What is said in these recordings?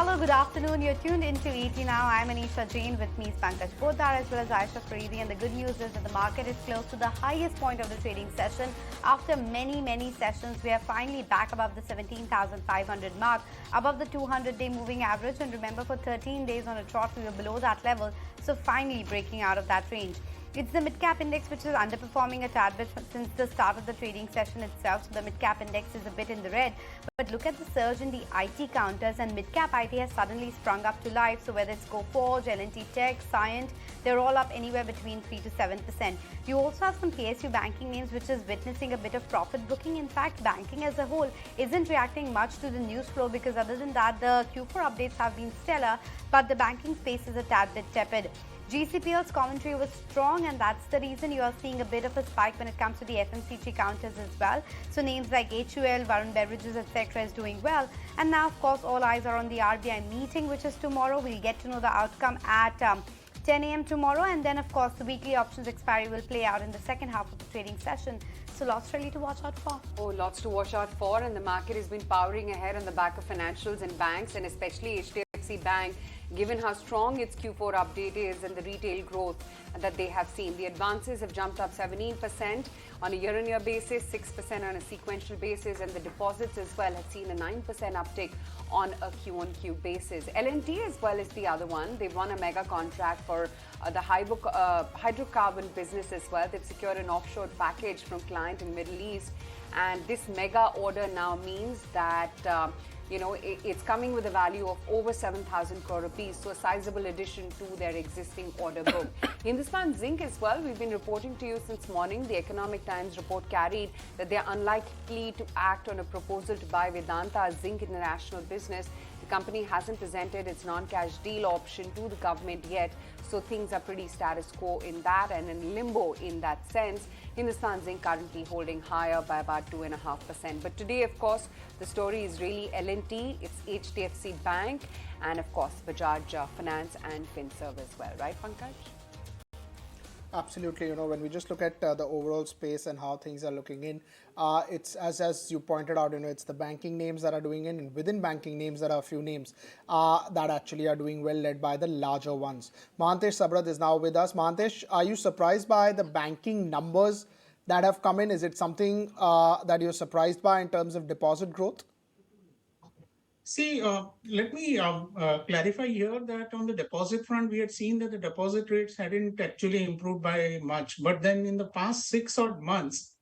Hello, good afternoon. You're tuned into ET Now. I'm Anisha Jain. With me is Pankaj Poddar as well as Aisha Faridi. And the good news is that the market is close to the highest point of the trading session. After many sessions, we are finally back above the 17,500 mark, above the 200-day moving average. And remember, for 13 days on a trot, we were below that level. So finally breaking out of that range. It's the mid-cap index which is underperforming a tad bit since the start of the trading session itself. So the mid-cap index is a bit in the red. But look at the surge in the IT counters, and mid-cap IT has suddenly sprung up to life. So whether it's Coforge, L&T Tech, Cyient, they're all up anywhere between 3 to 7%. You also have some PSU banking names which is witnessing a bit of profit booking. In fact, banking as a whole isn't reacting much to the news flow because other than that, the Q4 updates have been stellar, but the banking space is a tad bit tepid. GCPL's commentary was strong, and that's the reason you are seeing a bit of a spike when it comes to the FMCG counters as well. So names like HUL, Varun Beverages, etc. is doing well. And now, of course, all eyes are on the RBI meeting, which is tomorrow. We'll get to know the outcome at 10 a.m. tomorrow. And then, of course, the weekly options expiry will play out in the second half of the trading session. So lots really to watch out for. Oh, lots to watch out for. And the market has been powering ahead on the back of financials and banks, and especially HDFC Bank, given how strong its Q4 update is and the retail growth that they have seen. The advances have jumped up 17% on a year-on-year basis, 6% on a sequential basis, and the deposits as well have seen a 9% uptick on a Q-on-Q basis. L&T as well as the other one. They've won a mega contract for the hydrocarbon business as well. They've secured an offshore package from client in Middle East, and this mega order now means that it's coming with a value of over 7,000 crore rupees, so a sizable addition to their existing order book. Hindustan Zinc as well, we've been reporting to you since morning. The Economic Times report carried that they're unlikely to act on a proposal to buy Vedanta Zinc International business. The company hasn't presented its non-cash deal option to the government yet, so things are pretty status quo in that and in limbo in that sense. Hindustan Zinc currently holding higher by about 2.5%. But today, of course, the story is really L&T, it's HDFC Bank, and of course, Bajaj Finance and FinServ as well, right, Pankaj? Absolutely. When we just look at the overall space and how things are looking in, it's as you pointed out, it's the banking names that are doing in, and within banking names, there are a few names that actually are doing well, led by the larger ones. Mahantesh Sabrath is now with us. Mahantesh, are you surprised by the banking numbers that have come in? Is it something that you're surprised by in terms of deposit growth? See, let me clarify here that on the deposit front, we had seen that the deposit rates hadn't actually improved by much. But then in the past 6 odd months,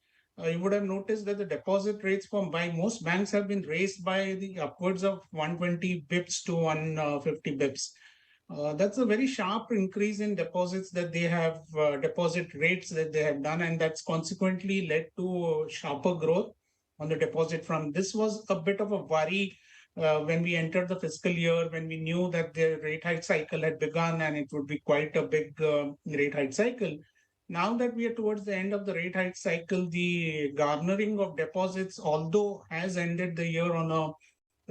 you would have noticed that the deposit rates by most banks have been raised by the upwards of 120 bips to 150 bips. That's a very sharp increase in deposits that they have, deposit rates that they have done, and that's consequently led to sharper growth on the deposit front. This was a bit of a worry when we entered the fiscal year, when we knew that the rate hike cycle had begun and it would be quite a big rate hike cycle. Now that we are towards the end of the rate hike cycle, the garnering of deposits, although has ended the year on a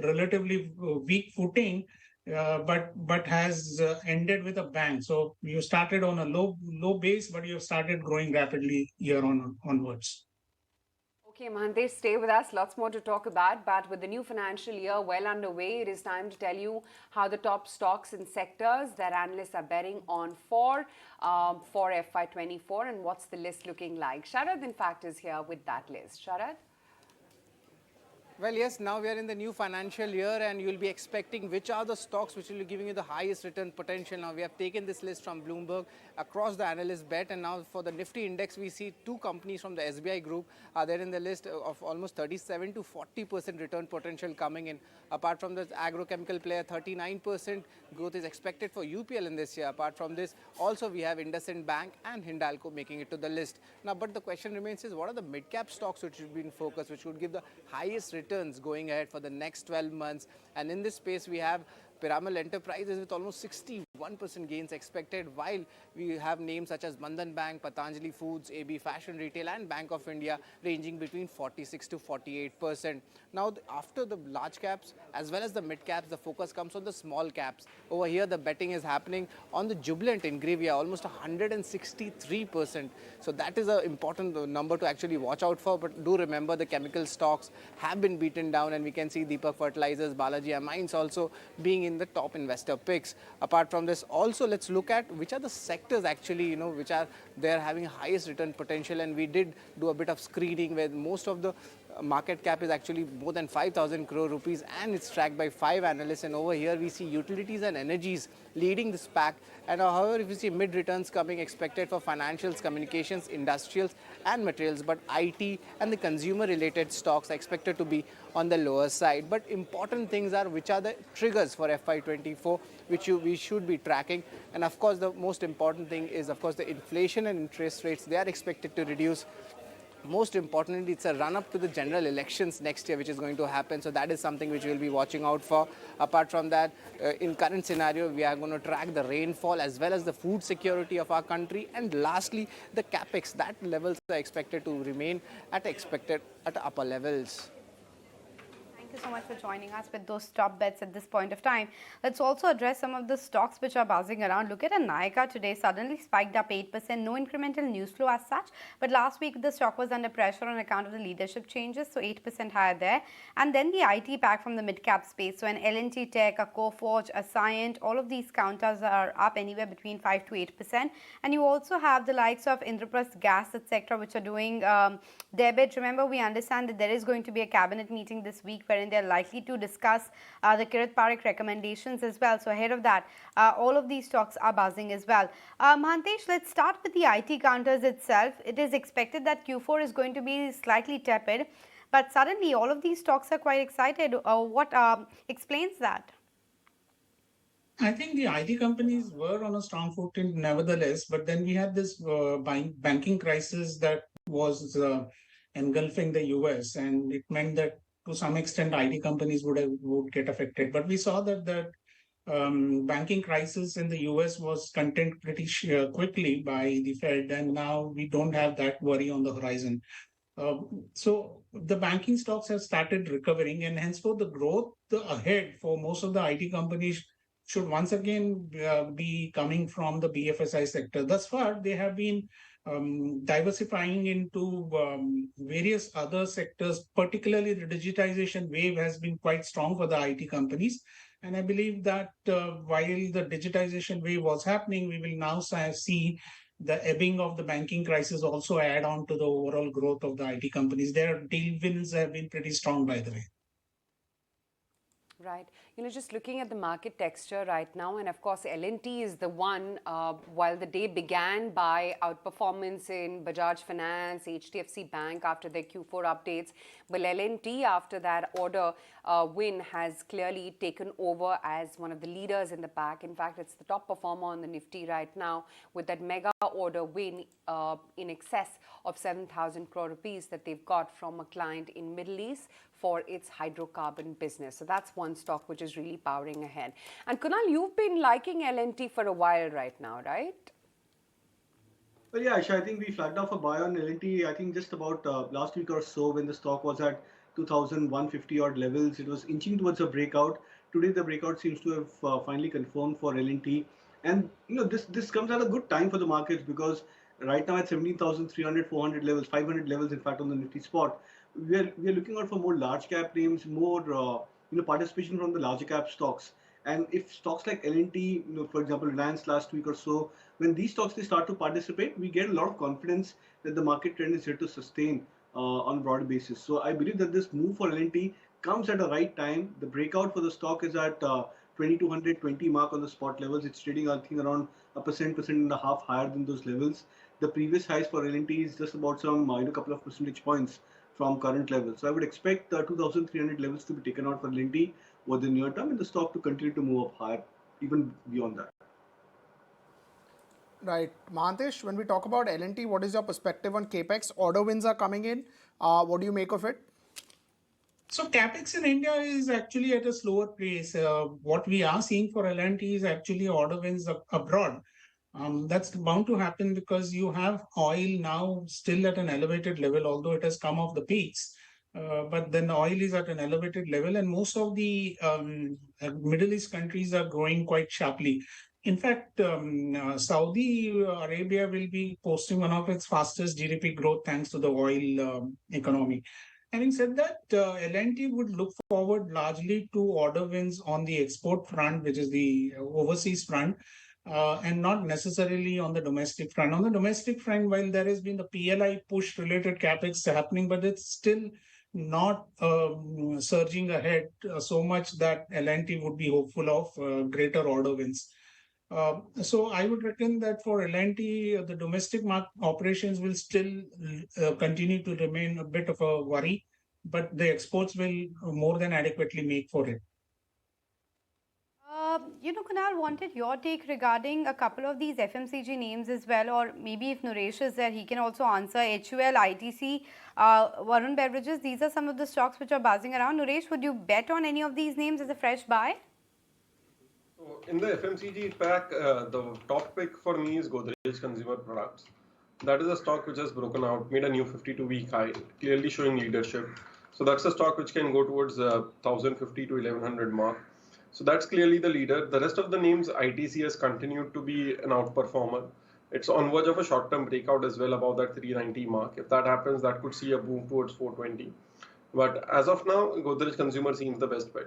relatively weak footing, but has ended with a bang. So you started on a low base, but you have started growing rapidly year onwards. Okay, Mahantesh, stay with us. Lots more to talk about. But with the new financial year well underway, it is time to tell you how the top stocks and sectors that analysts are betting on for FY24 and what's the list looking like. Sharad, in fact, is here with that list. Sharad? Well, yes, now we are in the new financial year and you'll be expecting which are the stocks which will be giving you the highest return potential. Now, we have taken this list from Bloomberg across the analyst bet, and now for the Nifty index, we see two companies from the SBI group are there in the list of almost 37 to 40% return potential coming in. Apart from this agrochemical player, 39% growth is expected for UPL in this year. Apart from this, also we have IndusInd Bank and Hindalco making it to the list. Now, but the question remains is what are the mid-cap stocks which should be in focus, which would give the highest returns going ahead for the next 12 months. And in this space, we have Piramal Enterprises with almost 61% 1% gains expected, while we have names such as Bandhan Bank, Patanjali Foods, AB Fashion Retail and Bank of India ranging between 46 to 48%. Now, after the large caps as well as the mid caps, the focus comes on the small caps. Over here, the betting is happening on the Jubilant Ingrevia, almost 163%. So that is an important number to actually watch out for. But do remember, the chemical stocks have been beaten down, and we can see Deepak Fertilizers, Balaji Amines also being in the top investor picks. Apart from this, also let's look at which are the sectors actually, which are there having highest return potential. And we did do a bit of screening where most of the market cap is actually more than 5,000 crore rupees, and it's tracked by 5 analysts. And over here we see utilities and energies leading this pack. And however, if you see mid returns coming expected for financials, communications, industrials and materials, but IT and the consumer related stocks are expected to be on the lower side. But important things are which are the triggers for FY24 which we should be tracking. And of course, the most important thing is of course the inflation and interest rates. They are expected to reduce. Most importantly, it's a run-up to the general elections next year, which is going to happen. So that is something which we'll be watching out for. Apart from that, in current scenario, we are going to track the rainfall as well as the food security of our country. And lastly, the capex. That levels are expected to remain at upper levels. Thank you so much for joining us with those top bets at this point of time. Let's also address some of the stocks which are buzzing around. Look at a Nykaa today, suddenly spiked up 8%. No incremental news flow as such, but last week the stock was under pressure on account of the leadership changes, so 8% higher there. And then the IT pack from the mid-cap space, so an L&T Tech, a Coforge, a Cyient, all of these counters are up anywhere between 5 to 8%. And you also have the likes of Indraprasth Gas, etc., which are doing debit. Remember, we understand that there is going to be a cabinet meeting this week wherein they're likely to discuss the Kirit Parikh recommendations as well. So ahead of that, all of these stocks are buzzing as well. Mahantesh, let's start with the IT counters itself. It is expected that Q4 is going to be slightly tepid, but suddenly all of these stocks are quite excited. What explains that? I think the IT companies were on a strong footing nevertheless, but then we had this banking crisis that was engulfing the US, and it meant that to some extent IT companies would get affected. But we saw that banking crisis in the US was contained pretty quickly by the Fed, and now we don't have that worry on the horizon. So the banking stocks have started recovering, and henceforth the growth ahead for most of the IT companies should once again be coming from the BFSI sector. Thus far, they have been diversifying into various other sectors, particularly the digitization wave has been quite strong for the IT companies. And I believe that while the digitization wave was happening, we will now see the ebbing of the banking crisis also add on to the overall growth of the IT companies. Their deal wins have been pretty strong, by the way. Right. Just looking at the market texture right now, and of course, L&T is the one, while the day began by outperformance in Bajaj Finance, HDFC Bank after their Q4 updates, but L&T after that order win has clearly taken over as one of the leaders in the pack. In fact, it's the top performer on the Nifty right now with that mega order win in excess of 7,000 crore rupees that they've got from a client in Middle East for its hydrocarbon business. So that's one stock which is really powering ahead. And Kunal, you've been liking L&T for a while right now, right? Well, yeah, Aisha, I think we flagged off a buy on L&T, I think just about last week or so when the stock was at 2,150 odd levels. It was inching towards a breakout. Today, the breakout seems to have finally confirmed for L&T. And, this comes at a good time for the markets because right now at 17,300, 400 levels, 500 levels, in fact, on the Nifty spot, we are looking out for more large cap names, more participation from the larger cap stocks. And if stocks like L&T, for example, Reliance last week or so, when these stocks they start to participate, we get a lot of confidence that the market trend is here to sustain on a broader basis. So I believe that this move for L&T comes at the right time. The breakout for the stock is at 2,220 mark on the spot levels. It's trading, I think, around a percent and a half higher than those levels. The previous highs for L&T is just about some couple of percentage points from current levels. So I would expect 2,300 levels to be taken out for L&T over the near term and the stock to continue to move up higher, even beyond that. Right. Mahantesh, when we talk about L&T, what is your perspective on CapEx? Order wins are coming in. What do you make of it? So capex in India is actually at a slower pace. What we are seeing for L&T is actually order wins abroad. That's bound to happen because you have oil now still at an elevated level, although it has come off the peaks. But then the oil is at an elevated level, and most of the Middle East countries are growing quite sharply. In fact, Saudi Arabia will be posting one of its fastest GDP growth thanks to the oil economy. Having said that, L&T would look forward largely to order wins on the export front, which is the overseas front, and not necessarily on the domestic front. On the domestic front, while there has been the PLI push related capex happening, but it's still not surging ahead so much that L&T would be hopeful of greater order wins. So I would reckon that for L&T, the domestic operations will still continue to remain a bit of a worry, but the exports will more than adequately make for it. Kunal, wanted your take regarding a couple of these FMCG names as well, or maybe if Naresh is there, he can also answer. HUL, ITC, Varun Beverages, these are some of the stocks which are buzzing around. Naresh, would you bet on any of these names as a fresh buy? So in the FMCG pack, the top pick for me is Godrej Consumer Products. That is a stock which has broken out, made a new 52-week high, clearly showing leadership. So that's a stock which can go towards 1050 to 1100 mark. So that's clearly the leader. The rest of the names, ITC has continued to be an outperformer. It's on verge of a short-term breakout as well above that 390 mark. If that happens, that could see a boom towards 420. But as of now, Godrej Consumer seems the best bet.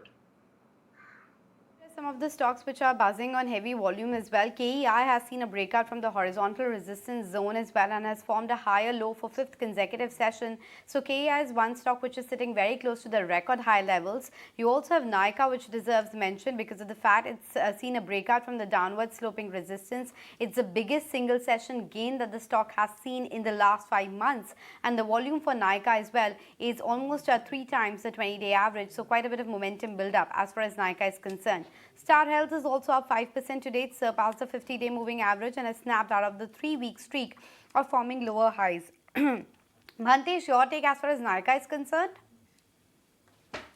Some of the stocks which are buzzing on heavy volume as well. KEI has seen a breakout from the horizontal resistance zone as well and has formed a higher low for fifth consecutive session. So KEI is one stock which is sitting very close to the record high levels. You also have Nykaa, which deserves mention because of the fact it's seen a breakout from the downward sloping resistance. It's the biggest single session gain that the stock has seen in the last 5 months, and the volume for Nykaa as well is almost 3 times the 20-day average. So quite a bit of momentum build up as far as Nykaa is concerned. Star Health is also up 5% today. It surpassed the 50-day moving average and has snapped out of the 3-week streak of forming lower highs. Bhantesh, your take as far as Nykaa is concerned?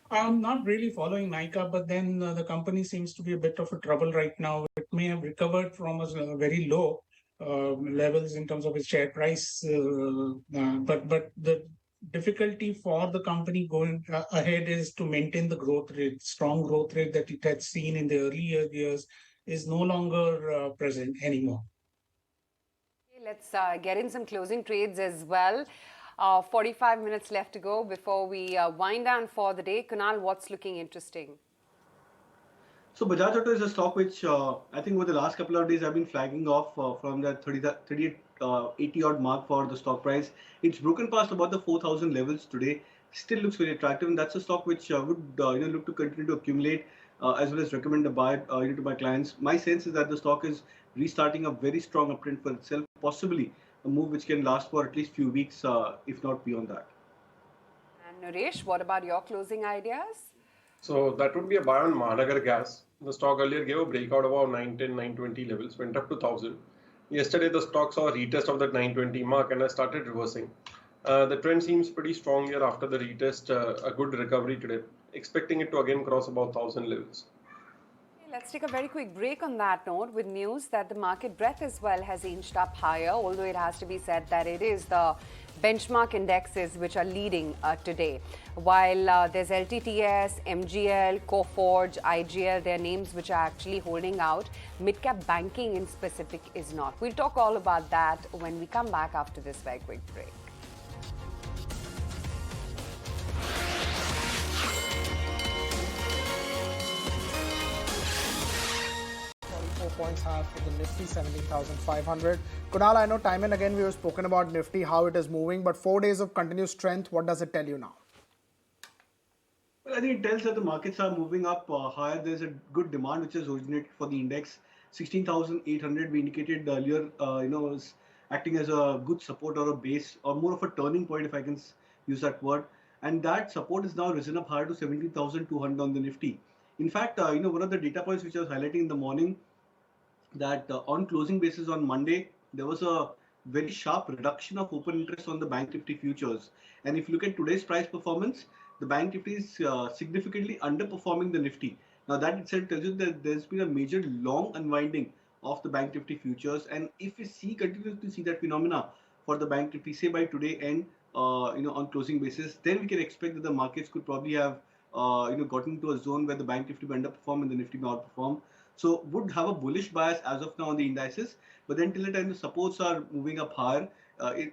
I'm not really following Nykaa, but then the company seems to be a bit of a trouble right now. It may have recovered from a very low levels in terms of its share price, but the difficulty for the company going ahead is to maintain the growth rate. Strong growth rate that it had seen in the earlier years is no longer present anymore. Okay, let's get in some closing trades as well. 45 minutes left to go before we wind down for the day. Kunal, what's looking interesting? So Bajaj Auto is a stock which I think over the last couple of days have been flagging off from the 38, 80 odd mark for the stock price. It's broken past about the 4,000 levels today. Still looks very attractive, and that's a stock which would look to continue to accumulate as well as recommend a buy to my clients. My sense is that the stock is restarting a very strong uptrend for itself, possibly a move which can last for at least few weeks, if not beyond that. And Naresh, what about your closing ideas? So that would be a buy on Mahanagar Gas. The stock earlier gave a breakout about 910, 920 levels, went up to 1000. Yesterday, the stock saw a retest of that 920 mark and has started reversing. The trend seems pretty strong here after the retest, a good recovery today. Expecting it to again cross about 1000 levels. Let's take a very quick break on that note with news that the market breadth as well has inched up higher, although it has to be said that it is the benchmark indexes which are leading today. While there's LTTS, MGL, Coforge, IGL, they're names which are actually holding out. Mid-cap banking in specific is not. We'll talk all about that when we come back after this very quick break. points higher for the Nifty, 17,500. Kunal, I know time and again we have spoken about Nifty, how it is moving, but 4 days of continuous strength, what does it tell you now? Well, I think it tells that the markets are moving up higher. There's a good demand which has originated for the index. 16,800 we indicated earlier, is acting as a good support or a base or more of a turning point, if I can use that word. And that support is now risen up higher to 17,200 on the Nifty. In fact, one of the data points which I was highlighting in the morning, that on closing basis on Monday, there was a very sharp reduction of open interest on the bank Nifty futures. And if you look at today's price performance, the Bank Nifty is significantly underperforming the Nifty. Now that itself tells you that there's been a major long unwinding of the Bank Nifty futures, and if we continue to see that phenomena for the Bank Nifty, say by today end, on closing basis, then we can expect that the markets could probably have gotten to a zone where the Bank Nifty may underperform and the Nifty may outperform. So would have a bullish bias as of now on the indices, but then till the time the supports are moving up higher,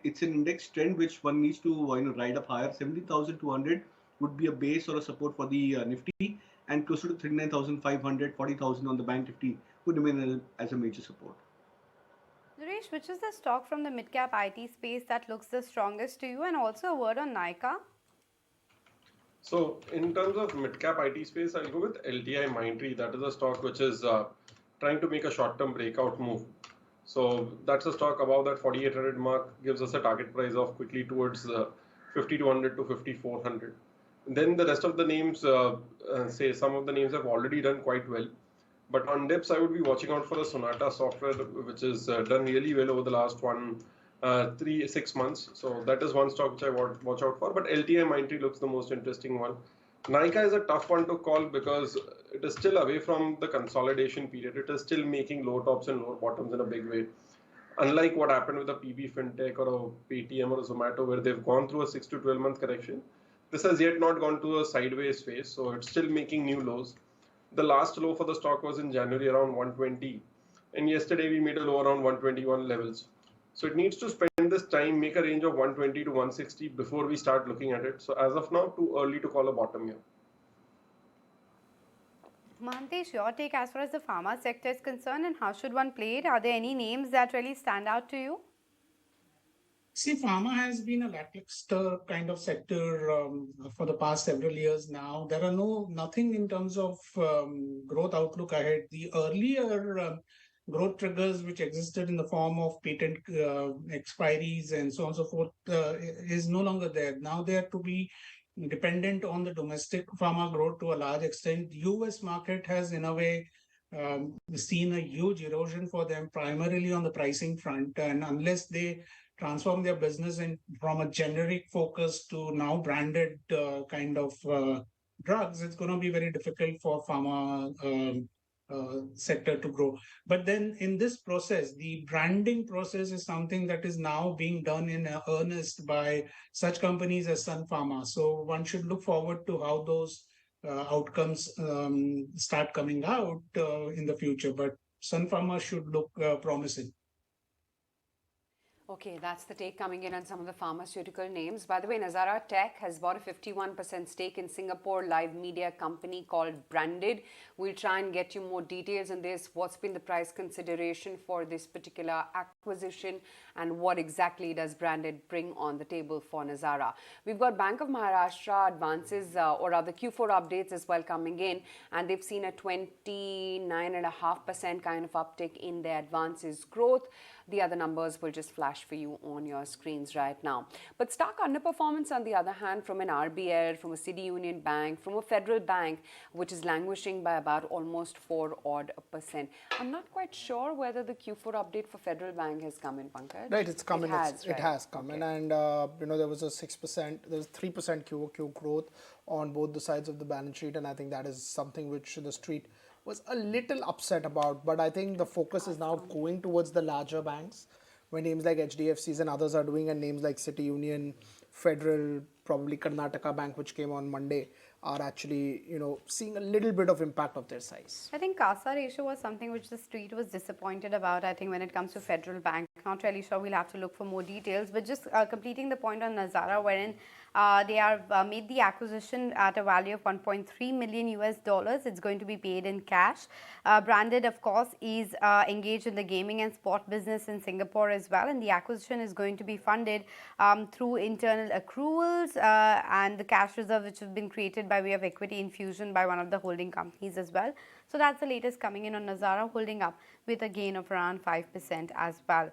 it's an index trend which one needs to ride up higher. 17,200 would be a base or a support for the Nifty, and closer to 39,500, 40,000 on the Bank Nifty would remain as a major support. Suresh, which is the stock from the mid-cap IT space that looks the strongest to you, and also a word on Nykaa? So in terms of mid-cap IT space, I'll go with LTI Mindtree. That is a stock which is trying to make a short-term breakout move. So that's a stock above that 4,800 mark, gives us a target price of quickly towards 5,200 to 5,400. Then the rest of the names, say some of the names have already done quite well. But on dips, I would be watching out for the Sonata software, which has done really well over the last 6 months. So that is one stock which I watch out for. But LTI Mindtree looks the most interesting one. Nykaa is a tough one to call because it is still away from the consolidation period. It is still making low tops and low bottoms in a big way. Unlike what happened with a PB Fintech or a Paytm or a Zomato, where they've gone through a 6 to 12 month correction, this has yet not gone to a sideways phase. So it's still making new lows. The last low for the stock was in January around 120, and yesterday we made a low around 121 levels. So it needs to spend this time, make a range of 120 to 160 before we start looking at it. So as of now, too early to call a bottom here. Mahantesh, your take as far as the pharma sector is concerned, and how should one play it? Are there any names that really stand out to you? See, pharma has been a lackluster kind of sector for the past several years now. There are nothing in terms of growth outlook ahead. The earlier growth triggers which existed in the form of patent expiries and so on and so forth is no longer there. Now they have to be dependent on the domestic pharma growth to a large extent. US market has in a way seen a huge erosion for them, primarily on the pricing front, and unless they transform their business from a generic focus to now branded kind of drugs, it's going to be very difficult for pharma sector to grow. But then in this process, the branding process is something that is now being done in earnest by such companies as Sun Pharma. So one should look forward to how those outcomes start coming out in the future. But Sun Pharma should look promising. Okay, that's the take coming in on some of the pharmaceutical names. By the way, Nazara Tech has bought a 51% stake in Singapore live media company called Branded. We'll try and get you more details on this. What's been the price consideration for this particular acquisition, and what exactly does Branded bring on the table for Nazara? We've got Bank of Maharashtra advances, or rather Q4 updates as well coming in, and they've seen a 29.5% kind of uptick in their advances growth. The other numbers will just flash for you on your screens right now. But stark underperformance on the other hand from an RBL, from a City Union Bank, from a federal bank, which is languishing by about almost 4% I'm not quite sure whether the Q4 update for federal bank has come in, Pankaj. Right, it's come in. It has come in, Okay. and there was a 6%, there was 3% QOQ growth on both the sides of the balance sheet, and I think that is something which the street was a little upset about. But I think the focus is now going towards the larger banks, where names like HDFCs and others are doing, and names like City Union, Federal, probably Karnataka Bank, which came on Monday, are actually seeing a little bit of impact of their size. I think CASA ratio was something which the street was disappointed about. I think when it comes to Federal Bank, not really sure, we'll have to look for more details. But just completing the point on Nazara, wherein they are made the acquisition at a value of $1.3 million US. It's going to be paid in cash. Branded, of course, is engaged in the gaming and sport business in Singapore as well, and the acquisition is going to be funded through internal accruals and the cash reserve which have been created by way of equity infusion by one of the holding companies as well. So that's the latest coming in on Nazara, holding up with a gain of around 5% as well.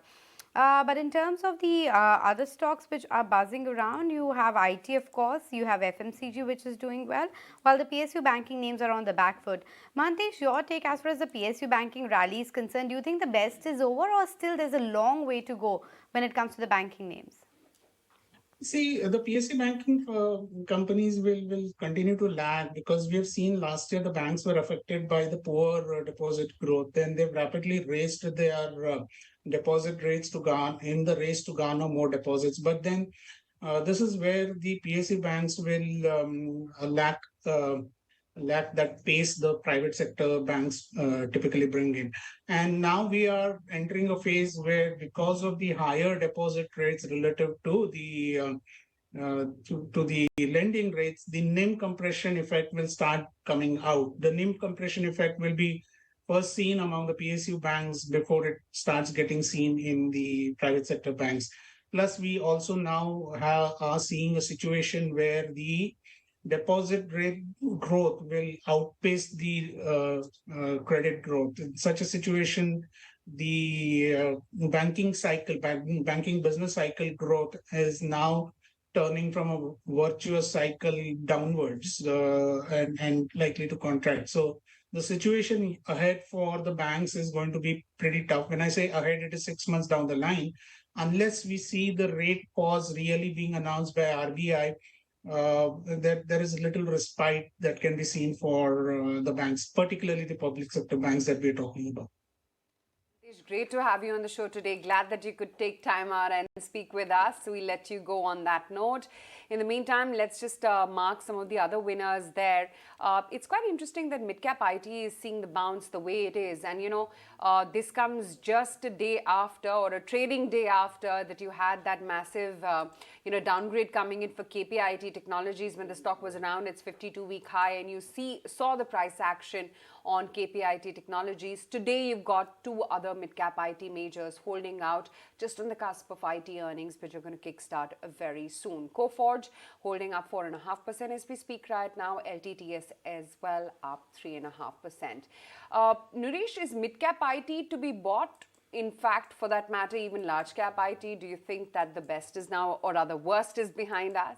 But in terms of the other stocks which are buzzing around, you have IT, of course, you have FMCG, which is doing well, while the PSU banking names are on the back foot. Mahantesh, your take as far as the PSU banking rally is concerned, do you think the best is over, or still there's a long way to go when it comes to the banking names? See, the PSU banking companies will continue to lag because we have seen last year the banks were affected by the poor deposit growth. Then they've rapidly raised their deposit rates to garner in the race to garner more deposits. But then this is where the PSU banks will lack that pace the private sector banks typically bring in. And now we are entering a phase where, because of the higher deposit rates relative to the lending rates, the NIM compression effect will start coming out. The NIM compression effect will be first seen among the PSU banks before it starts getting seen in the private sector banks. Plus, we also now are seeing a situation where the deposit rate growth will outpace the credit growth. In such a situation, the banking business cycle growth is now turning from a virtuous cycle downwards and likely to contract. So the situation ahead for the banks is going to be pretty tough. When I say ahead, it is 6 months down the line. Unless we see the rate pause really being announced by RBI, there is little respite that can be seen for the banks, particularly the public sector banks that we're talking about. It's great to have you on the show today. Glad that you could take time out and speak with us. So we let you go on that note. In the meantime, let's just mark some of the other winners there. It's quite interesting that midcap IT is seeing the bounce the way it is. And, this comes just a day after, or a trading day after, that you had that massive, downgrade coming in for KPIT Technologies when the stock was around its 52-week high. And you saw the price action on KPIT Technologies. Today, you've got two other mid-cap IT majors holding out just on the cusp of IT earnings, which are going to kickstart very soon. Coforge holding up 4.5% as we speak right now. LTTS as well up 3.5%. Naresh, is mid-cap IT to be bought? In fact, for that matter, even large-cap IT, do you think that the best is now, or rather worst is behind us?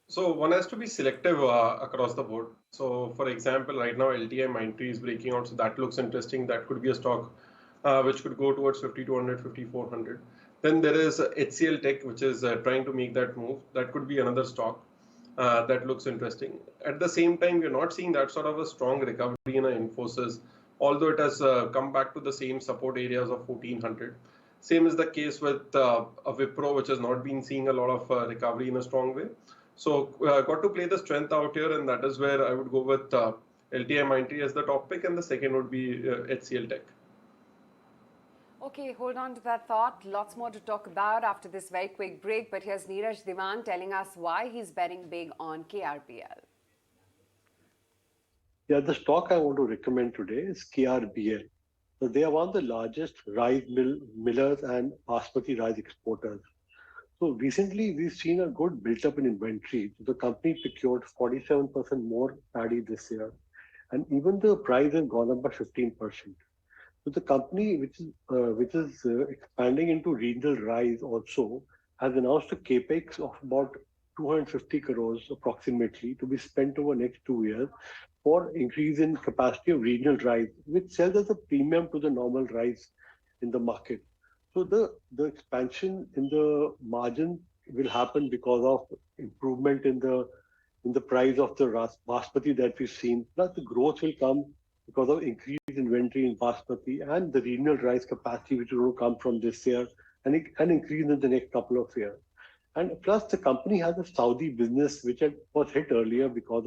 So one has to be selective across the board. So for example, right now LTIMindtree is breaking out, so that looks interesting. That could be a stock which could go towards 5,200, 5,400. Then there is HCL Tech, which is trying to make that move. That could be another stock that looks interesting. At the same time, we're not seeing that sort of a strong recovery in Infosys, although it has come back to the same support areas of 1,400. Same is the case with a Wipro, which has not been seeing a lot of recovery in a strong way. So got to play the strength out here, and that is where I would go with LTIMindtree as the top pick, and the second would be HCL Tech. Okay, hold on to that thought. Lots more to talk about after this very quick break. But here's Neeraj Diwan telling us why he's betting big on KRBL. Yeah, the stock I want to recommend today is KRBL. So they are one of the largest rice millers and basmati rice exporters. So recently, we've seen a good build-up in inventory. The company procured 47% more paddy this year, and even the price has gone up by 15%. So the company, which is expanding into regional rice also, has announced a capex of about 250 crores approximately to be spent over the next 2 years for increase in capacity of regional rice, which sells as a premium to the normal rice in the market. So the expansion in the margin will happen because of improvement in the price of the basmati that we've seen. Plus the growth will come because of increased inventory in basmati and the regional rice capacity which will come from this year and increase in the next couple of years. And plus the company has a Saudi business which was hit earlier because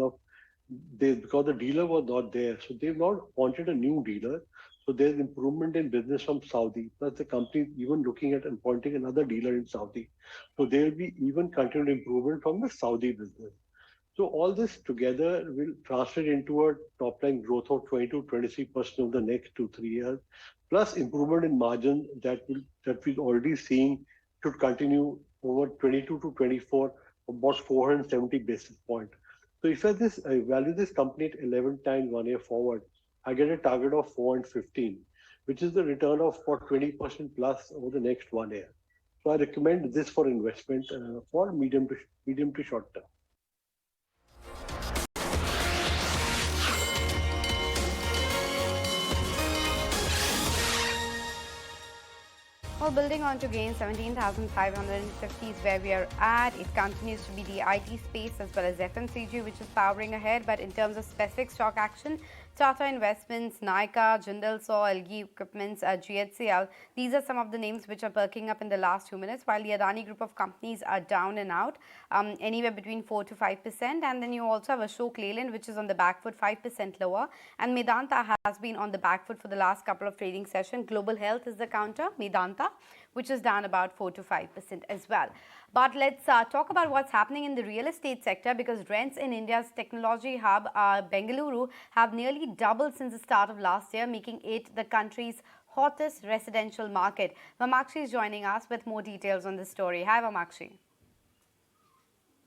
the dealer was not there. So they've not wanted a new dealer. So there's improvement in business from Saudi. Plus the company is even looking at appointing another dealer in Saudi. So there will be even continued improvement from the Saudi business. So all this together will translate into a top line growth of 20 to 23% over the next 2-3 years, plus improvement in margin that we're already seeing should continue over 22 to 24, about 470 basis points. So if I value this company at 11 times 1 year forward, I get a target of 415, which is the return of for 20% plus over the next 1 year. So I recommend this for investment for medium to short term. Well, building on to gain 17,550 is where we are at. It continues to be the IT space as well as FMCG which is powering ahead. But in terms of specific stock action, Tata Investments, Nykaa, Jindal Saw, LG Equipments, GHCL, these are some of the names which are perking up in the last 2 minutes, while the Adani group of companies are down and out, anywhere between 4 to 5%. And then you also have Ashok Leyland, which is on the back foot, 5% lower. And Medanta has been on the back foot for the last couple of trading sessions. Global Health is the counter, Medanta, which is down about 4 to 5% as well. But let's talk about what's happening in the real estate sector, because rents in India's technology hub, Bengaluru, have nearly doubled since the start of last year, making it the country's hottest residential market. Vamakshi is joining us with more details on this story. Hi, Vamakshi.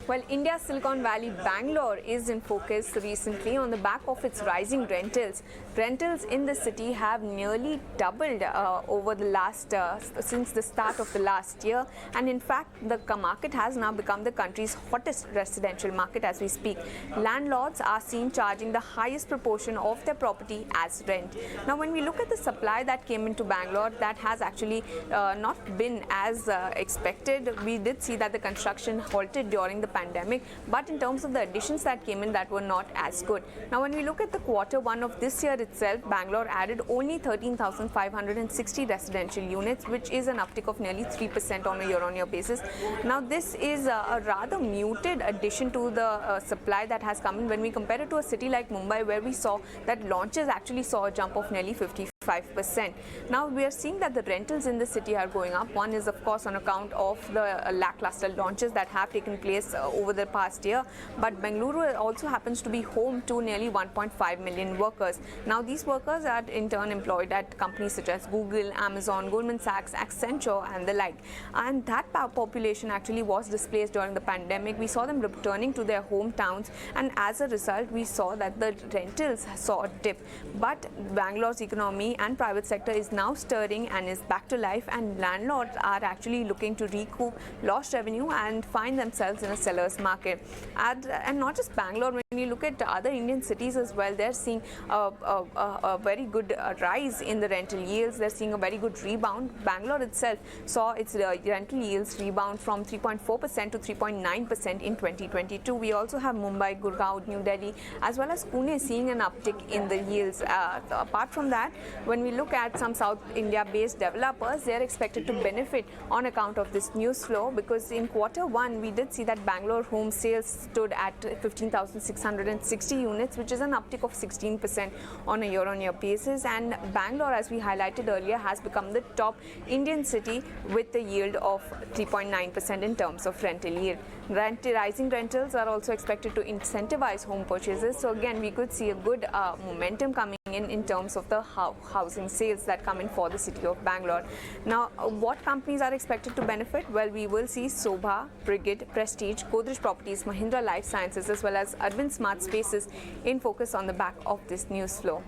Well, India's Silicon Valley, Bangalore, is in focus recently on the back of its rising rentals. Rentals in the city have nearly doubled over the last since the start of the last year, and in fact, the market has now become the country's hottest residential market as we speak. Landlords are seen charging the highest proportion of their property as rent. Now, when we look at the supply that came into Bangalore, that has actually not been as expected. We did see that the construction halted during the pandemic, but in terms of the additions that came in, that were not as good. Now, when we look at the quarter 1 of this year itself, Bangalore added only 13,560 residential units, which is an uptick of nearly 3% on a year-on-year basis. Now, this is a rather muted addition to the supply that has come in when we compare it to a city like Mumbai, where we saw that launches actually saw a jump of nearly 55%. Now, we are seeing that the rentals in the city are going up. One is, of course, on account of the lackluster launches that have taken place over the past year, but Bengaluru also happens to be home to nearly 1.5 million workers. Now, these workers are in turn employed at companies such as Google, Amazon, Goldman Sachs, Accenture, and the like. And that population actually was displaced during the pandemic. We saw them returning to their hometowns, and as a result, we saw that the rentals saw a dip. But Bangalore's economy and private sector is now stirring and is back to life, and landlords are actually looking to recoup lost revenue and find themselves in a seller's market. And not just Bangalore, when you look at other Indian cities as well, they're seeing a very good rise in the rental yields. They're seeing a very good rebound. Bangalore itself saw its rental yields rebound from 3.4% to 3.9% in 2022. We also have Mumbai, Gurgaon, New Delhi, as well as Pune seeing an uptick in the yields. Apart from that, when we look at some South India-based developers, they are expected to benefit on account of this news flow, because in quarter 1, we did see that Bangalore home sales stood at 15,660 units, which is an uptick of 16% on a year-on-year basis. And Bangalore, as we highlighted earlier, has become the top Indian city with a yield of 3.9% in terms of rental yield. Rising rentals are also expected to incentivize home purchases. So again, we could see a good momentum coming in terms of the housing sales that come in for the city of Bangalore. Now, what companies are expected to benefit? Well, we will see Sobha, Brigade, Prestige, Godrej Properties, Mahindra Life Sciences, as well as Arvind Smart Spaces in focus on the back of this news flow.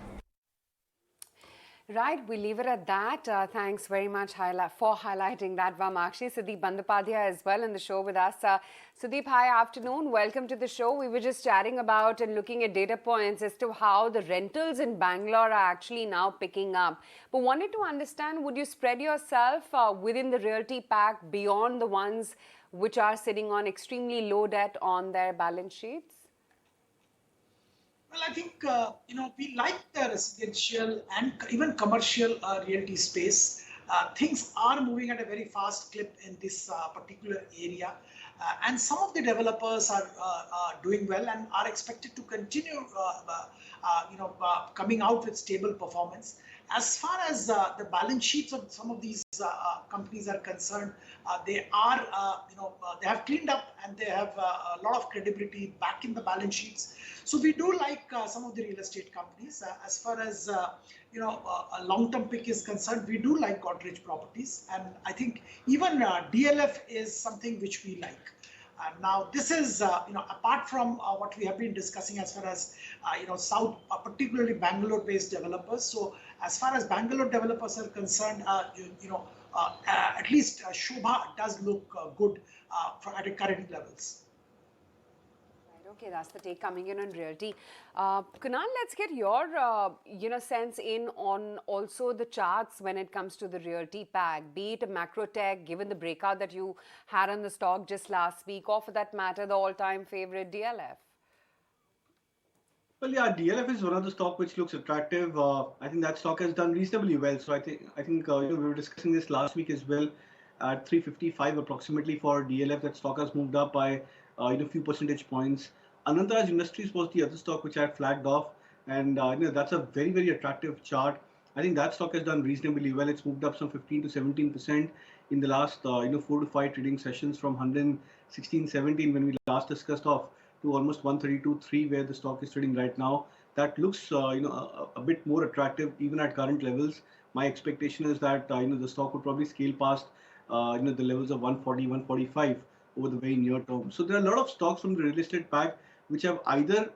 Right, we leave it at that. Thanks very much for highlighting that, Vamakshi. Sudeep Bandyopadhyay as well in the show with us. Sudeep, hi, afternoon. Welcome to the show. We were just chatting about and looking at data points as to how the rentals in Bangalore are actually now picking up. But wanted to understand, would you spread yourself within the realty pack beyond the ones which are sitting on extremely low debt on their balance sheets? Well, I think, we like the residential and even commercial realty space. Things are moving at a very fast clip in this particular area. And some of the developers are doing well and are expected to continue, coming out with stable performance. As far as the balance sheets of some of these companies are concerned, they are, they have cleaned up and they have a lot of credibility back in the balance sheets. So we do like some of the real estate companies. As far as a long-term pick is concerned, we do like Godrej Properties, and I think even DLF is something which we like. Now, this is, apart from what we have been discussing as far as, South, particularly Bangalore-based developers. So as far as Bangalore developers are concerned, at least Shobha does look good at current levels. Okay, that's the take coming in on realty. Kunal, let's get your sense in on also the charts when it comes to the realty pack, be it a macro tech, given the breakout that you had on the stock just last week, or for that matter, the all-time favorite DLF. Well, yeah, DLF is one of the stock which looks attractive. I think that stock has done reasonably well. So I think we were discussing this last week as well. At 355 approximately for DLF, that stock has moved up by few percentage points. Anantaraj Industries was the other stock which I had flagged off, and that's a very attractive chart. I think that stock has done reasonably well. It's moved up some 15 to 17% in the last 4 to 5 trading sessions from 116.17 when we last discussed off to almost 132.3 where the stock is trading right now. That looks a bit more attractive even at current levels. My expectation is that the stock would probably scale past the levels of 140, 145 over the very near term. So there are a lot of stocks from the real estate pack which have either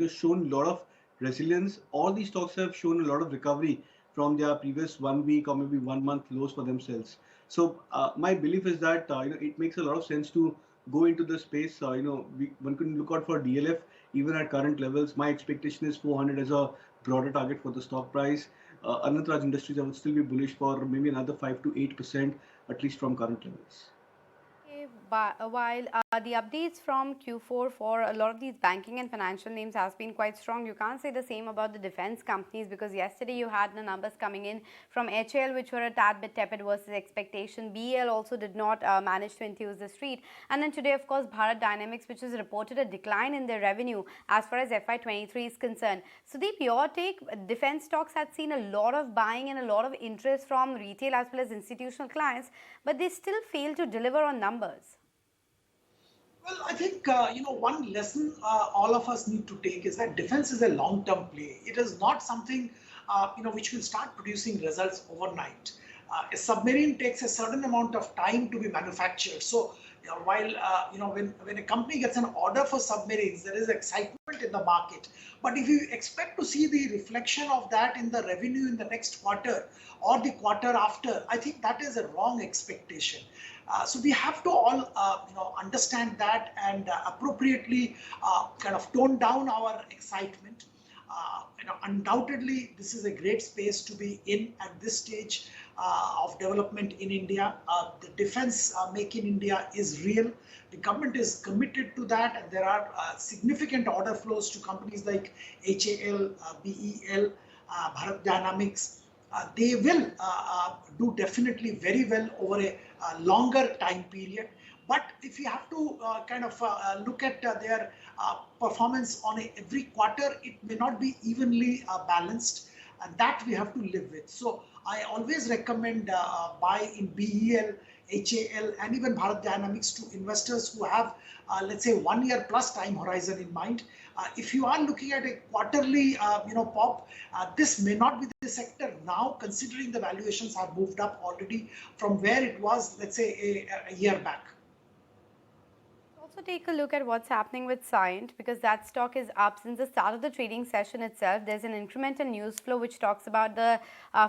shown a lot of resilience, or these stocks have shown a lot of recovery from their previous 1 week or maybe 1 month lows for themselves. So my belief is that it makes a lot of sense to go into the space. One can look out for DLF even at current levels. My expectation is 400 as a broader target for the stock price. Anantaraj Industries, I would still be bullish for maybe another 5 to 8% at least from current levels. Okay, while the updates from Q4 for a lot of these banking and financial names has been quite strong, you can't say the same about the defense companies, because yesterday you had the numbers coming in from HAL which were a tad bit tepid versus expectation. BEL also did not manage to enthuse the street. And then today, of course, Bharat Dynamics, which has reported a decline in their revenue as far as FY23 is concerned. Sudeep, your take, defense stocks had seen a lot of buying and a lot of interest from retail as well as institutional clients, but they still fail to deliver on numbers. Well, I think one lesson all of us need to take is that defense is a long-term play. It is not something which will start producing results overnight. A submarine takes a certain amount of time to be manufactured. So while when a company gets an order for submarines, there is excitement in the market. But if you expect to see the reflection of that in the revenue in the next quarter or the quarter after, I think that is a wrong expectation. So we have to all understand that and appropriately kind of tone down our excitement. Undoubtedly, this is a great space to be in at this stage of development in India. The defense make in India is real. The government is committed to that, and there are significant order flows to companies like HAL, BEL, Bharat Dynamics. They will do definitely very well over a longer time period. But if you have to look at their performance on every quarter, it may not be evenly balanced, and that we have to live with. So I always recommend buy in BEL, HAL, and even Bharat Dynamics to investors who have, let's say, 1 year plus time horizon in mind. If you are looking at a quarterly, pop, this may not be the sector now, considering the valuations have moved up already from where it was, let's say, a year back. Also take a look at what's happening with Cyient, because that stock is up since the start of the trading session itself. There's an incremental news flow which talks about the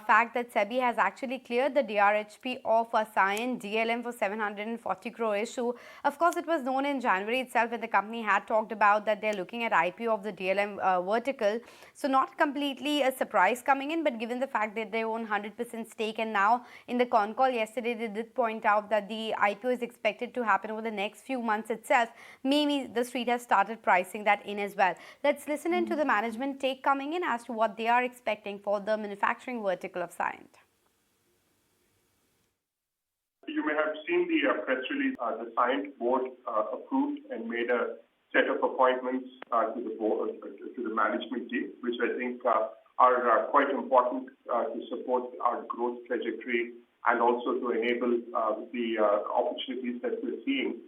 fact that SEBI has actually cleared the DRHP of Cyient DLM for 740 crore issue. Of course, it was known in January itself when the company had talked about that they're looking at IPO of the DLM vertical. So not completely a surprise coming in, but given the fact that they own 100% stake, and now in the con call yesterday they did point out that the IPO is expected to happen over the next few months itself. Maybe the street has started pricing that in as well. Let's listen into the management take coming in as to what they are expecting for the manufacturing vertical of Cyient. You may have seen the press release. The Cyient board approved and made a set of appointments to the board, to the management team, which I think are quite important to support our growth trajectory and also to enable the opportunities that we're seeing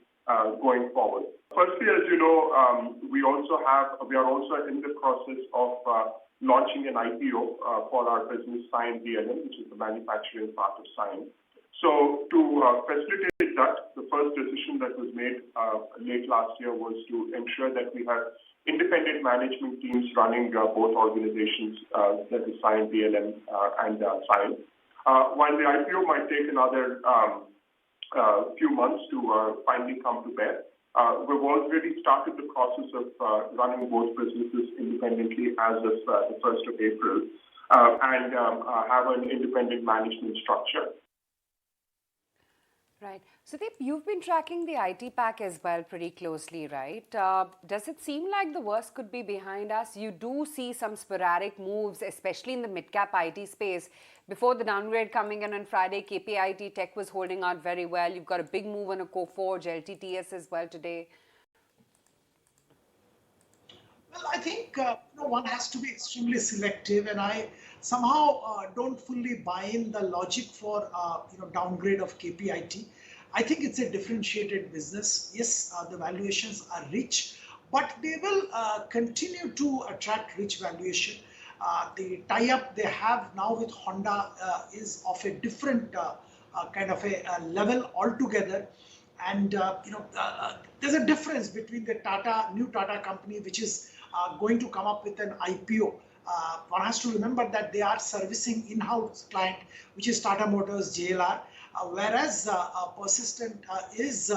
going forward. Firstly, as you know, we are also in the process of launching an IPO for our business Cyient DLM, which is the manufacturing part of Cyient. So to facilitate that, the first decision that was made late last year was to ensure that we have independent management teams running both organizations, that is Cyient DLM and Cyient. While the IPO might take another few months to finally come to bear, We've already started the process of running both businesses independently as of the 1st of April and have an independent management structure. Right. Sudeep, you've been tracking the IT pack as well pretty closely, right? Does it seem like the worst could be behind us? You do see some sporadic moves, especially in the mid-cap IT space. Before the downgrade coming in on Friday, KPIT Tech was holding out very well. You've got a big move on a Coforge, LTTS as well today. Well, I think one has to be extremely selective, and I somehow don't fully buy in the logic for downgrade of KPIT. I think it's a differentiated business. Yes, the valuations are rich, but they will continue to attract rich valuation. The tie-up they have now with Honda is of a different kind of a level altogether. And there's a difference between the new Tata company, which is going to come up with an IPO. One has to remember that they are servicing in-house client, which is Tata Motors, JLR, whereas Persistent is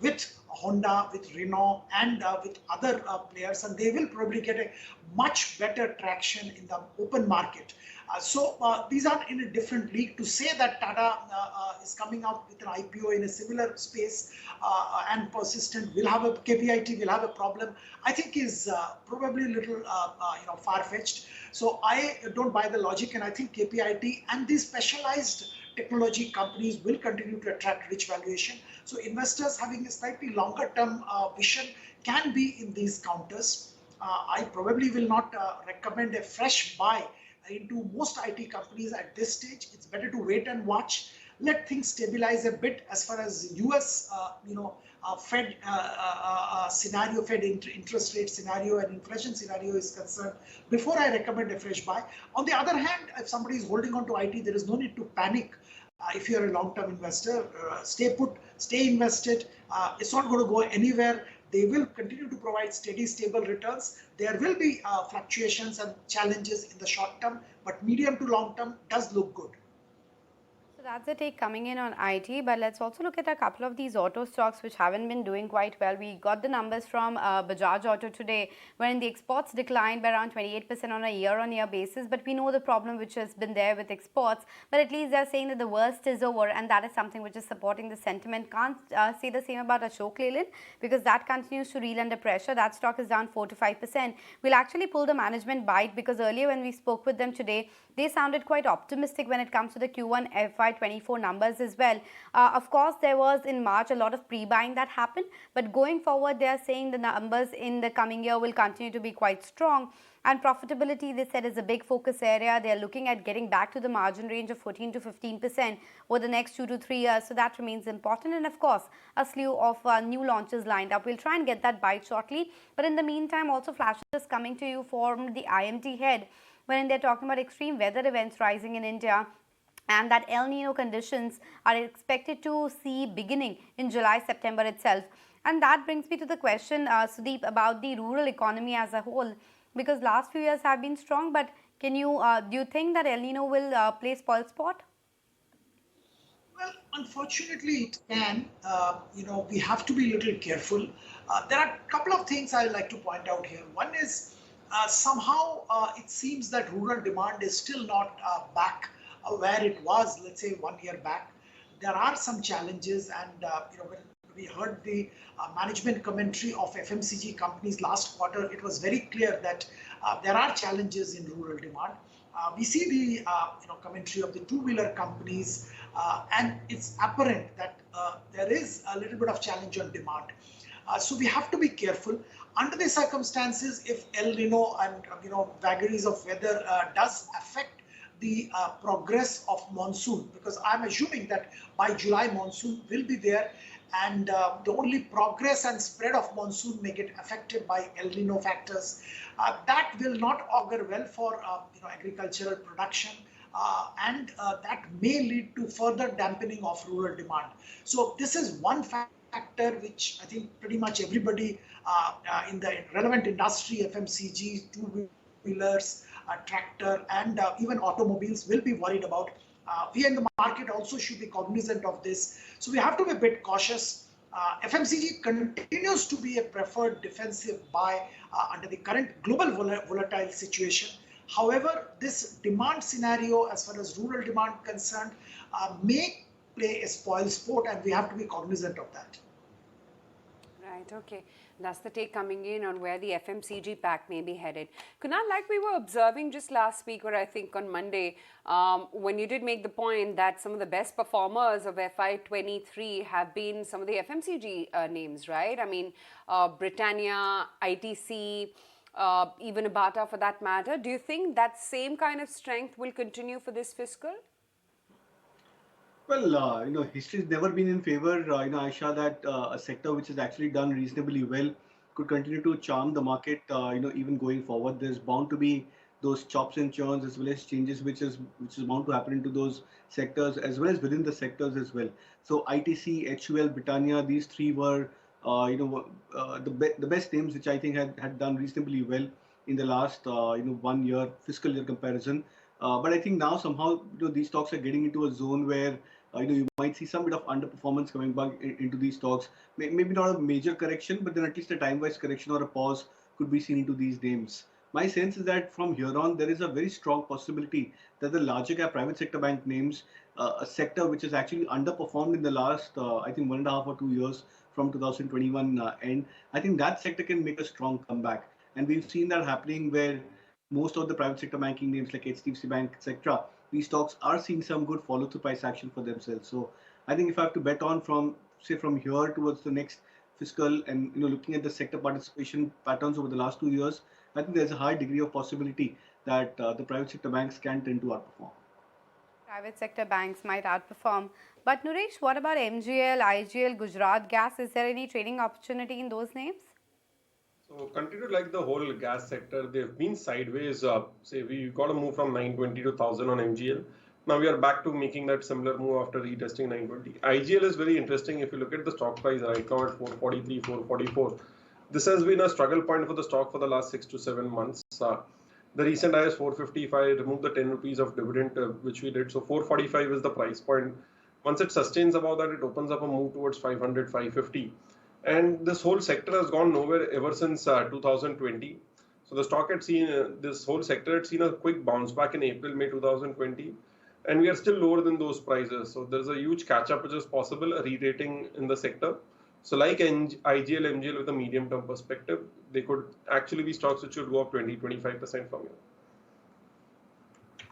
with Honda, with Renault, and with other players, and they will probably get a much better traction in the open market. So these are in a different league. To say that Tata is coming out with an IPO in a similar space and Persistent will have KPIT will have a problem, I think is probably a little far-fetched. So I don't buy the logic, and I think KPIT and these specialized technology companies will continue to attract rich valuation. So investors having a slightly longer term vision can be in these counters. I probably will not recommend a fresh buy into most IT companies at this stage. It's better to wait and watch. Let things stabilize a bit as far as US, Fed scenario, Fed interest rate scenario and inflation scenario is concerned before I recommend a fresh buy. On the other hand, if somebody is holding on to IT, there is no need to panic. If you are a long-term investor, stay put, stay invested. It's not going to go anywhere. They will continue to provide steady, stable returns. There will be fluctuations and challenges in the short term, but medium to long term does look good. So that's the take coming in on IT, but let's also look at a couple of these auto stocks which haven't been doing quite well. We got the numbers from Bajaj Auto today, wherein the exports declined by around 28% on a year-on-year basis, but we know the problem which has been there with exports, but at least they're saying that the worst is over, and that is something which is supporting the sentiment. Can't say the same about Ashok Leyland, because that continues to reel under pressure. That stock is down 4 to 5%. We'll actually pull the management bite, because earlier when we spoke with them today, they sounded quite optimistic when it comes to the Q1 FY24 numbers as well. Of course, there was in March a lot of pre-buying that happened, but going forward, they are saying the numbers in the coming year will continue to be quite strong. And profitability, they said, is a big focus area. They are looking at getting back to the margin range of 14 to 15% over the next 2 to 3 years. So that remains important. And of course, a slew of new launches lined up. We'll try and get that bite shortly. But in the meantime, also flashes coming to you from the IMT head, when they're talking about extreme weather events rising in India, and that El Nino conditions are expected to see beginning in July, September itself. And that brings me to the question, Sudeep, about the rural economy as a whole, because last few years have been strong, but can you do you think that El Nino will play spoil sport? Well, unfortunately, it can. We have to be a little careful. There are a couple of things I'd like to point out here. One is somehow it seems that rural demand is still not back where it was, let's say, 1 year back. There are some challenges, and when we heard the management commentary of FMCG companies last quarter, it was very clear that there are challenges in rural demand. We see the commentary of the two-wheeler companies, and it's apparent that there is a little bit of challenge on demand. So we have to be careful. Under the circumstances, if El Nino and vagaries of weather does affect the progress of monsoon, because I'm assuming that by July monsoon will be there, and the only progress and spread of monsoon may get affected by El Nino factors. That will not augur well for agricultural production, and that may lead to further dampening of rural demand. So this is one factor which I think pretty much everybody in the relevant industry, FMCG, two-wheelers, tractor, and even automobiles will be worried about. We in the market also should be cognizant of this. So we have to be a bit cautious. FMCG continues to be a preferred defensive buy under the current global volatile situation. However, this demand scenario, as far as rural demand concerned, may play a spoil sport, and we have to be cognizant of that. Right, okay. That's the take coming in on where the FMCG pack may be headed. Kunal, like we were observing just last week, or I think on Monday, when you did make the point that some of the best performers of FY23 have been some of the FMCG names, right? I mean, Britannia, ITC, even Abata for that matter. Do you think that same kind of strength will continue for this fiscal? Well, history's never been in favor, Aisha, that a sector which has actually done reasonably well could continue to charm the market, even going forward. There's bound to be those chops and churns as well as changes which is bound to happen into those sectors as well as within the sectors as well. So ITC, HUL, Britannia, these three were, the best names which I think had done reasonably well in the last, 1 year fiscal year comparison. But I think now somehow these stocks are getting into a zone where you might see some bit of underperformance coming back into these stocks. Maybe not a major correction, but then at least a time-wise correction or a pause could be seen into these names. My sense is that from here on, there is a very strong possibility that the larger cap private sector bank names, a sector which has actually underperformed in the last, I think, 1.5 or 2 years from 2021 end, I think that sector can make a strong comeback. And we've seen that happening where most of the private sector banking names like HDFC Bank, etc., these stocks are seeing some good follow-through price action for themselves. So I think if I have to bet on from here towards the next fiscal and looking at the sector participation patterns over the last 2 years, I think there's a high degree of possibility that the private sector banks can tend to outperform. Private sector banks might outperform. But Naresh, what about MGL, IGL, Gujarat Gas? Is there any trading opportunity in those names? So continue like the whole gas sector, they've been sideways. Say we got a move from 920 to 1000 on MGL. Now we are back to making that similar move after retesting 920. IGL is very interesting. If you look at the stock price right now at 443, 444, this has been a struggle point for the stock for the last 6 to 7 months. The recent high is 450. If I remove the 10 rupees of dividend which we did, so 445 is the price point. Once it sustains above that, it opens up a move towards 500, 550. And this whole sector has gone nowhere ever since 2020. So the stock had seen, this whole sector had seen a quick bounce back in April, May 2020. And we are still lower than those prices. So there's a huge catch up which is possible, a re-rating in the sector. So like IGL, MGL with a medium term perspective, they could actually be stocks which should go up 20-25% from here.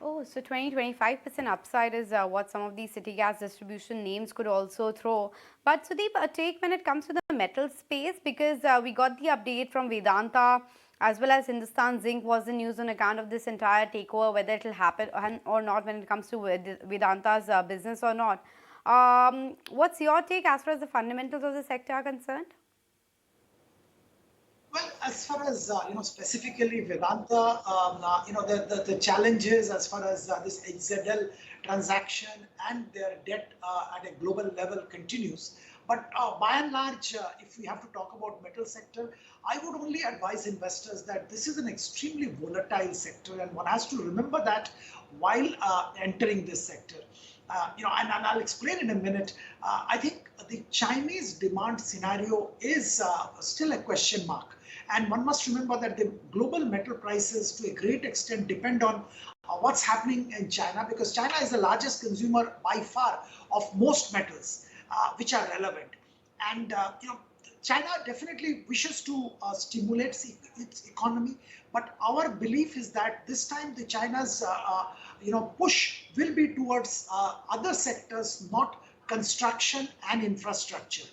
Oh, so 20-25% upside is what some of these city gas distribution names could also throw. But Sudeep, a take when it comes to the metal space, because we got the update from Vedanta as well as Hindustan Zinc was the news on account of this entire takeover, whether it will happen or not when it comes to Vedanta's business or not. What's your take as far as the fundamentals of the sector are concerned? Well, as far as specifically Vedanta, the challenges as far as this XZL transaction and their debt at a global level continues. But by and large, if we have to talk about metal sector, I would only advise investors that this is an extremely volatile sector, and one has to remember that while entering this sector. And I'll explain in a minute. I think the Chinese demand scenario is still a question mark. And one must remember that the global metal prices to a great extent depend on what's happening in China, because China is the largest consumer by far of most metals which are relevant. And China definitely wishes to stimulate its economy, but our belief is that this time the China's push will be towards other sectors, not construction and infrastructure.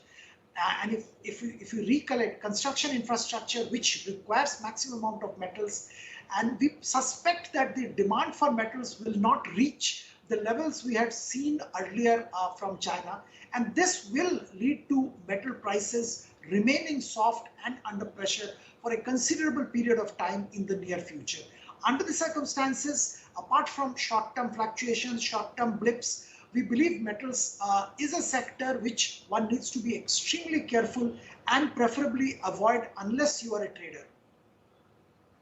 And if you recollect, construction infrastructure, which requires maximum amount of metals, and we suspect that the demand for metals will not reach the levels we had seen earlier from China, and this will lead to metal prices remaining soft and under pressure for a considerable period of time in the near future. Under the circumstances, apart from short-term fluctuations, short-term blips, we believe metals is a sector which one needs to be extremely careful and preferably avoid unless you are a trader.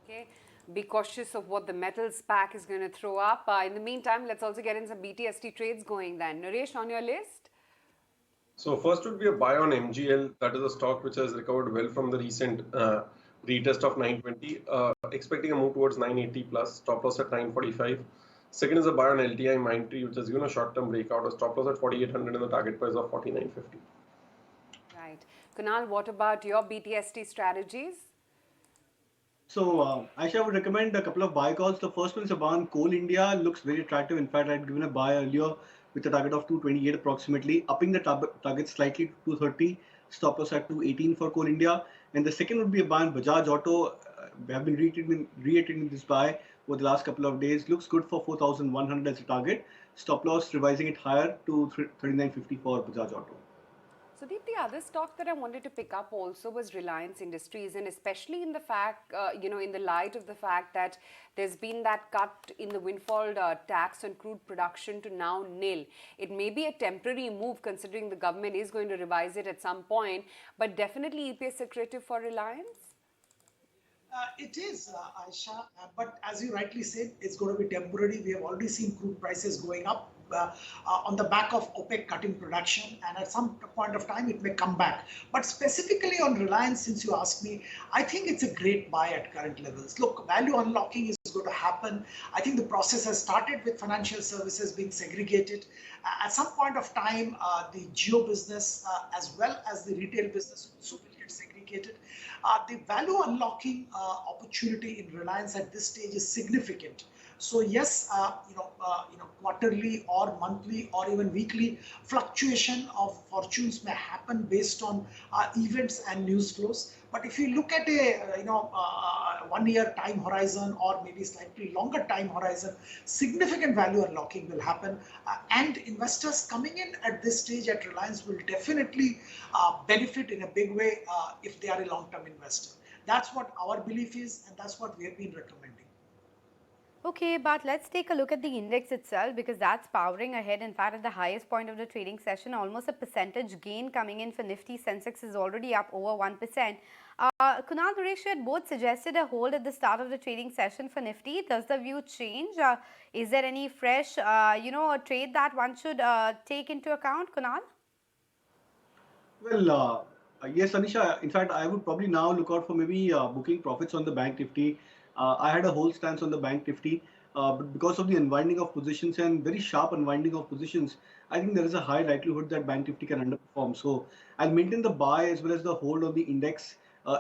Okay, be cautious of what the metals pack is going to throw up. In the meantime, let's also get in some BTST trades going then. Naresh, on your list? So first would be a buy on MGL. That is a stock which has recovered well from the recent retest of 920. Expecting a move towards 980 plus. Stop loss at 945. Second is a buy on LTI Mindtree, which has given a short-term breakout. A stop loss at 4800 and the target price of 4950. Right. Kunal, what about your BTST strategies? So, Aisha, I would recommend a couple of buy calls. The first one is about Coal India. Looks very attractive. In fact, I'd given a buy earlier with a target of 228 approximately, upping the target slightly to 230. Stop loss at 218 for Coal India. And the second would be a buy on Bajaj Auto. We have been reiterating this buy over the last couple of days. Looks good for 4,100 as a target. Stop loss revising it higher to 3950 for Bajaj Auto. So, Deep, the other stock that I wanted to pick up also was Reliance Industries, and especially in the fact, in the light of the fact that there's been that cut in the windfall tax on crude production to now nil. It may be a temporary move considering the government is going to revise it at some point, but definitely EPS accretive for Reliance. It is, Aisha, but as you rightly said, it's going to be temporary. We have already seen crude prices going up on the back of OPEC cutting production, and at some point of time it may come back. But specifically on Reliance, since you asked me, I think it's a great buy at current levels. Look, value unlocking is going to happen. I think the process has started with financial services being segregated. At some point of time, the geo business as well as the retail business also will get segregated. The value unlocking opportunity in Reliance at this stage is significant. So yes, quarterly or monthly or even weekly fluctuation of fortunes may happen based on events and news flows. But if you look at a 1 year time horizon or maybe slightly longer time horizon, significant value unlocking will happen, and investors coming in at this stage at Reliance will definitely benefit in a big way if they are a long-term investor. That's what our belief is, and that's what we have been recommending. Okay, but let's take a look at the index itself because that's powering ahead. In fact, at the highest point of the trading session, almost a percentage gain coming in for Nifty. Sensex is already up over 1%. Kunal, Naresh had both suggested a hold at the start of the trading session for Nifty. Does the view change? Is there any fresh, a trade that one should take into account, Kunal? Well, yes, Anisha. In fact, I would probably now look out for maybe booking profits on the Bank Nifty. I had a whole stance on the Bank Nifty, but because of the unwinding of positions and very sharp unwinding of positions, I think there is a high likelihood that Bank Nifty can underperform. So I'll maintain the buy as well as the hold on the index.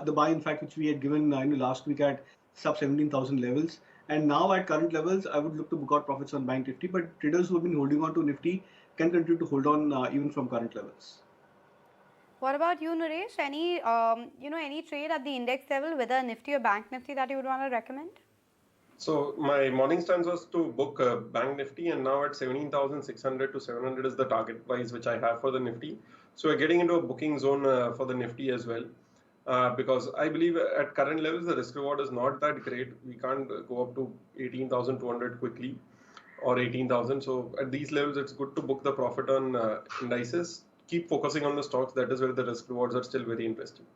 The buy, in fact, which we had given last week at sub 17,000 levels. And now at current levels, I would look to book out profits on Bank Nifty. But traders who have been holding on to Nifty can continue to hold on even from current levels. What about you, Naresh? Any, any trade at the index level, whether Nifty or Bank Nifty, that you would want to recommend? So my morning stance was to book Bank Nifty, and now at 17,600 to 700 is the target price which I have for the Nifty. So we're getting into a booking zone for the Nifty as well. Because I believe at current levels, the risk reward is not that great. We can't go up to 18,200 quickly or 18,000. So at these levels, it's good to book the profit on indices. Keep focusing on the stocks. That is where the risk rewards are still very interesting.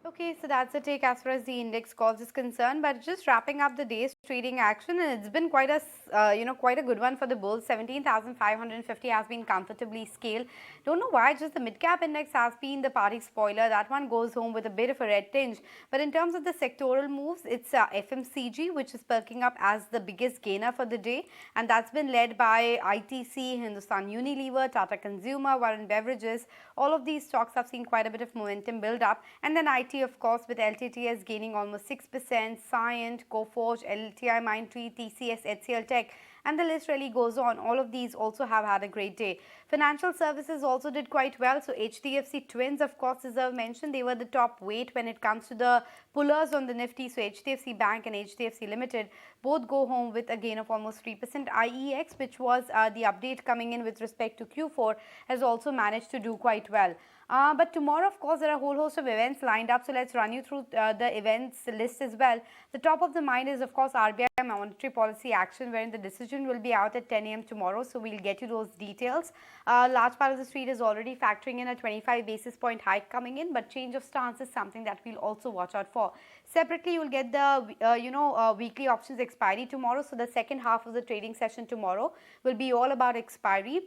Okay, so that's the take as far as the index calls is concerned. But just wrapping up the day's trading action, and it's been quite a good one for the bulls. 17,550 has been comfortably scaled. Don't know why, just the mid-cap index has been the party spoiler. That one goes home with a bit of a red tinge. But in terms of the sectoral moves, it's FMCG, which is perking up as the biggest gainer for the day. And that's been led by ITC, Hindustan Unilever, Tata Consumer, Varun Beverages. All of these stocks have seen quite a bit of momentum build up. And then IT, of course, with LTTS gaining almost 6%, Cyient, Coforge, LTI Mindtree, TCS, HCL Tech, and the list really goes on. All of these also have had a great day. Financial services also did quite well. So HDFC Twins, of course, deserve mention. They were the top weight when it comes to the pullers on the Nifty. So HDFC Bank and HDFC Limited both go home with a gain of almost 3%. IEX, which was the update coming in with respect to Q4, has also managed to do quite well. But tomorrow, of course, there are a whole host of events lined up. So let's run you through the events list as well. The top of the mind is, of course, RBI monetary policy action, wherein the decision will be out at 10 a.m. tomorrow. So we'll get you those details. Large part of the street is already factoring in a 25 basis point hike coming in, but change of stance is something that we'll also watch out for. Separately, you will get the weekly options expiry tomorrow. So the second half of the trading session tomorrow will be all about expiry.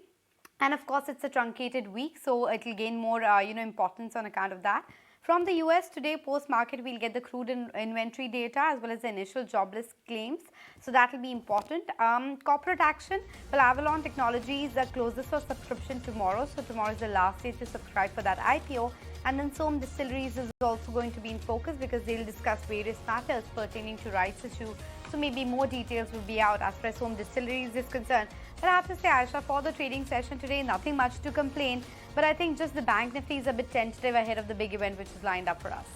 And of course, it's a truncated week, so it'll gain more, importance on account of that. From the US today, post-market, we'll get the crude inventory data as well as the initial jobless claims. So that will be important. Corporate action, well, Avalon Technologies closes for subscription tomorrow. So tomorrow is the last day to subscribe for that IPO. And then Soam Distilleries is also going to be in focus because they'll discuss various matters pertaining to rights issue. So maybe more details will be out as far as Soam Distilleries is concerned. But I have to say, Aisha, for the trading session today, nothing much to complain. But I think just the bank Nifty is a bit tentative ahead of the big event which is lined up for us.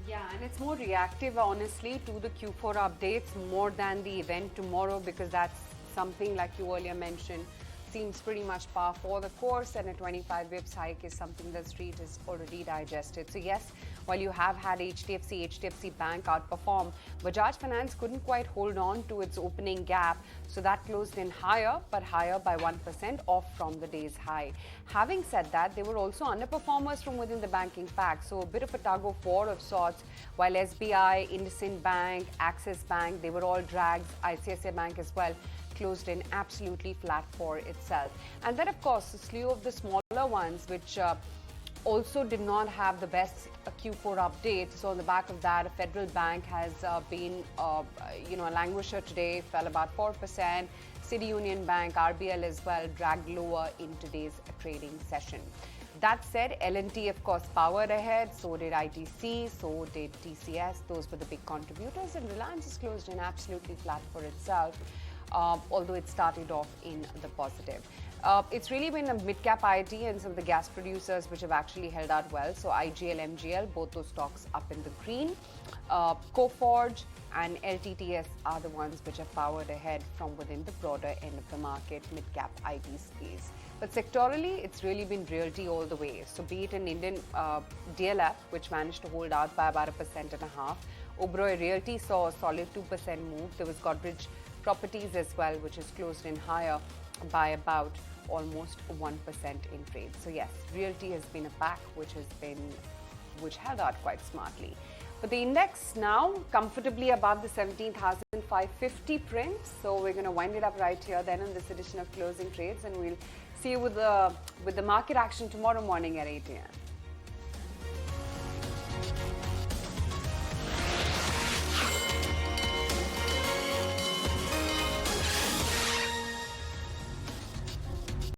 Yeah, and it's more reactive, honestly, to the Q4 updates more than the event tomorrow, because that's something, like you earlier mentioned, seems pretty much par for the course, and a 25 bips hike is something the street is already digested. So yes, while you have had HDFC Bank outperform, Bajaj Finance couldn't quite hold on to its opening gap, so that closed in higher, but higher by 1% off from the day's high. Having said that, they were also underperformers from within the banking pack, so a bit of a tug of war of sorts. While SBI, IndusInd Bank, Axis Bank, they were all drags, ICICI Bank as well, closed in absolutely flat for itself. And then, of course, a slew of the smaller ones, which also did not have the best Q4 update. So on the back of that, a federal bank has been, a languisher today, fell about 4%. City Union Bank, RBL as well, dragged lower in today's trading session. That said, L&T, of course, powered ahead. So did ITC, so did TCS. Those were the big contributors. And Reliance is closed in absolutely flat for itself. Although it started off in the positive. It's really been a mid-cap IT and some of the gas producers which have actually held out well. So IGL, MGL, both those stocks up in the green. Coforge and LTTS are the ones which have powered ahead from within the broader end of the market, mid-cap IT space. But sectorally, it's really been realty all the way. So be it an Indian DLF, which managed to hold out by about 1.5%. Oberoi Realty saw a solid 2% move. There was Godrej Properties as well, which is closed in higher by about almost 1% in trade. So yes, realty has been a pack which held out quite smartly. But the index now comfortably above the 17,550 print. So we're going to wind it up right here then in this edition of Closing Trades, and we'll see you with the market action tomorrow morning at 8 a.m.